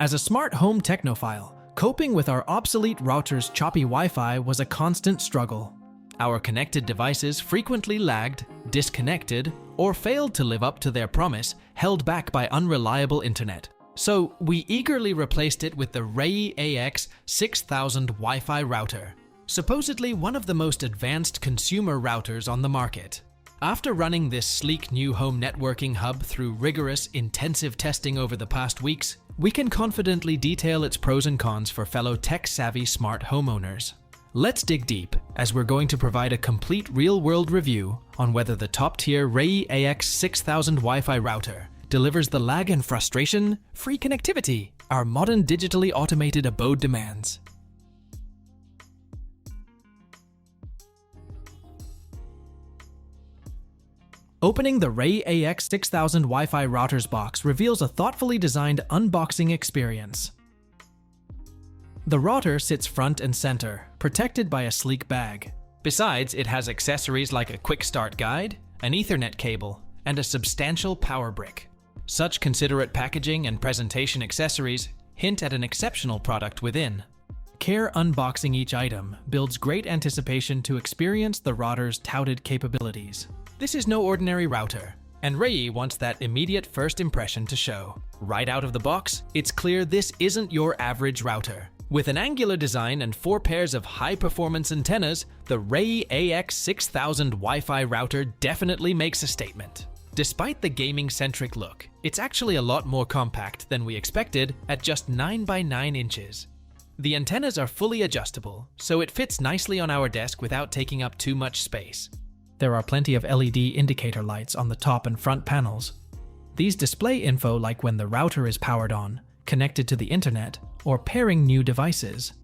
As a smart home technophile, coping with our obsolete router's choppy Wi-Fi was a constant struggle. Our connected devices frequently lagged, disconnected, or failed to live up to their promise, held back by unreliable internet. So we eagerly replaced it with the Reyee AX6000 Wi-Fi Router, supposedly one of the most advanced consumer routers on the market. After running this sleek new home networking hub through rigorous, intensive testing over the past weeks, we can confidently detail its pros and cons for fellow tech-savvy smart homeowners. Let's dig deep, as we're going to provide a complete real-world review on whether the top-tier Reyee AX6000 Wi-Fi Router delivers the lag and frustration-free connectivity our modern digitally automated abode demands. Opening the Reyee AX6000 Wi-Fi Router's box reveals a thoughtfully designed unboxing experience. The router sits front and center, protected by a sleek bag. Besides, it has accessories like a quick start guide, an Ethernet cable, and a substantial power brick. Such considerate packaging and presentation accessories hint at an exceptional product within. Care unboxing each item builds great anticipation to experience the router's touted capabilities. This is no ordinary router, and Reyee wants that immediate first impression to show. Right out of the box, it's clear this isn't your average router. With an angular design and 4 pairs of high-performance antennas, the Reyee AX6000 Wi-Fi Router definitely makes a statement. Despite the gaming-centric look, it's actually a lot more compact than we expected at just 9 by 9 inches. The antennas are fully adjustable, so it fits nicely on our desk without taking up too much space. There are plenty of LED indicator lights on the top and front panels. These display info like when the router is powered on, connected to the internet, or pairing new devices.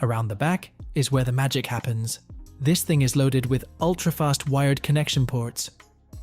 Around the back is where the magic happens. This thing is loaded with ultra-fast wired connection ports.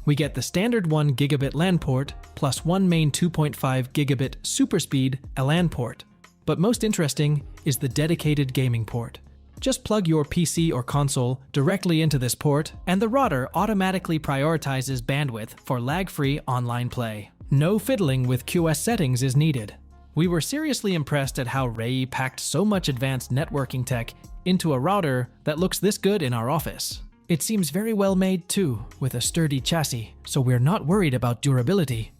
We get the standard 1 gigabit LAN port, plus one main 2.5 gigabit superspeed LAN port. But most interesting is the dedicated gaming port. Just plug your PC or console directly into this port, and the router automatically prioritizes bandwidth for lag-free online play. No fiddling with QoS settings is needed. We were seriously impressed at how Reyee packed so much advanced networking tech into a router that looks this good in our office. It seems very well made too, with a sturdy chassis, so we're not worried about durability.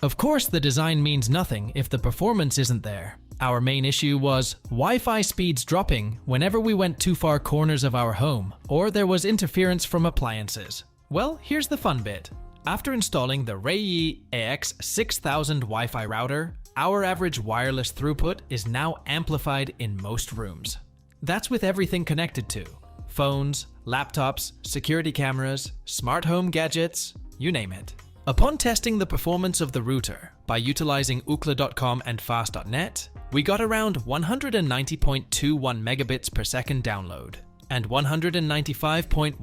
Of course, the design means nothing if the performance isn't there. Our main issue was Wi-Fi speeds dropping whenever we went too far corners of our home, or there was interference from appliances. Well, here's the fun bit. After installing the Reyee AX6000 Wi-Fi Router, our average wireless throughput is now amplified in most rooms. That's with everything connected to phones, laptops, security cameras, smart home gadgets, you name it. Upon testing the performance of the router by utilizing ookla.com and fast.net, we got around 190.21 megabits per second download and 195.16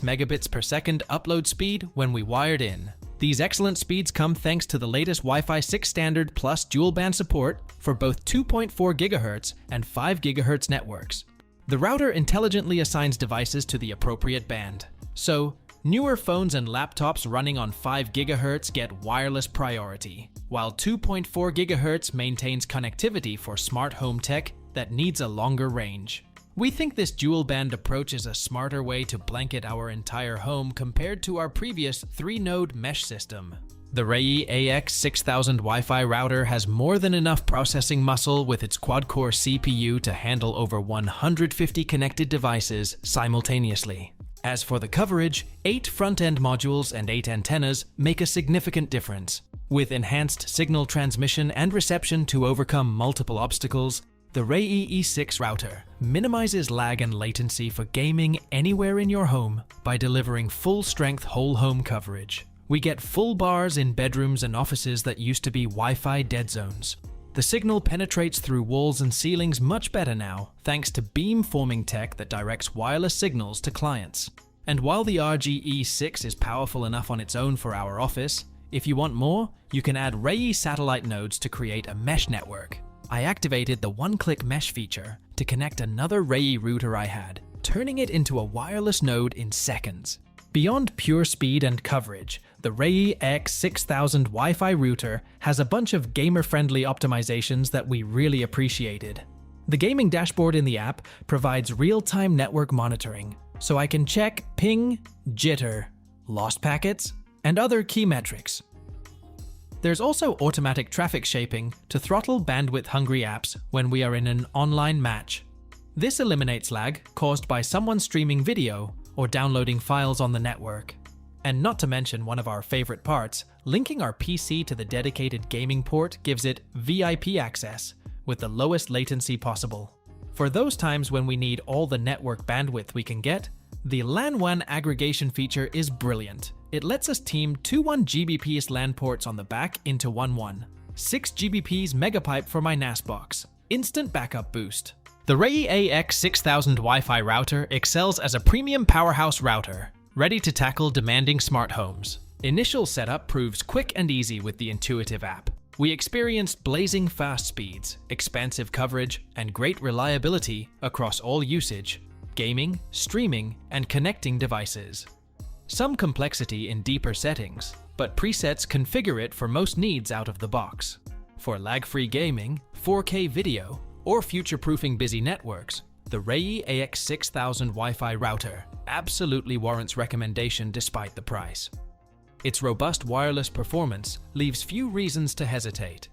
megabits per second upload speed when we wired in. These excellent speeds come thanks to the latest Wi-Fi 6 standard plus dual band support for both 2.4 GHz and 5 GHz networks. The router intelligently assigns devices to the appropriate band. So, newer phones and laptops running on 5 GHz get wireless priority, while 2.4 GHz maintains connectivity for smart home tech that needs a longer range. We think this dual-band approach is a smarter way to blanket our entire home compared to our previous 3-node mesh system. The Reyee AX6000 Wi-Fi Router has more than enough processing muscle with its quad-core CPU to handle over 150 connected devices simultaneously. As for the coverage, 8 front-end modules and 8 antennas make a significant difference. With enhanced signal transmission and reception to overcome multiple obstacles, the Reyee E6 router minimizes lag and latency for gaming anywhere in your home by delivering full-strength whole-home coverage. We get full bars in bedrooms and offices that used to be Wi-Fi dead zones. The signal penetrates through walls and ceilings much better now, thanks to beam-forming tech that directs wireless signals to clients. And while the RGE6 is powerful enough on its own for our office, if you want more, you can add Reyee satellite nodes to create a mesh network. I activated the one-click mesh feature to connect another Reyee router I had, turning it into a wireless node in seconds. Beyond pure speed and coverage, the Reyee AX6000 Wi-Fi router has a bunch of gamer-friendly optimizations that we really appreciated. The gaming dashboard in the app provides real-time network monitoring, so I can check ping, jitter, lost packets, and other key metrics. There's also automatic traffic shaping to throttle bandwidth-hungry apps when we are in an online match. This eliminates lag caused by someone streaming video or downloading files on the network. And not to mention one of our favorite parts, linking our PC to the dedicated gaming port gives it VIP access with the lowest latency possible. For those times when we need all the network bandwidth we can get, the LAN WAN aggregation feature is brilliant. It lets us team two 1 Gbps LAN ports on the back into one 6 Gbps megapipe for my NAS box. Instant backup boost. The Reyee AX6000 Wi-Fi router excels as a premium powerhouse router, ready to tackle demanding smart homes. Initial setup proves quick and easy with the intuitive app. We experienced blazing fast speeds, expansive coverage, and great reliability across all usage, gaming, streaming, and connecting devices. Some complexity in deeper settings, but presets configure it for most needs out of the box. For lag-free gaming, 4K video, or future-proofing busy networks, the Reyee AX6000 Wi-Fi router absolutely warrants recommendation despite the price. Its robust wireless performance leaves few reasons to hesitate.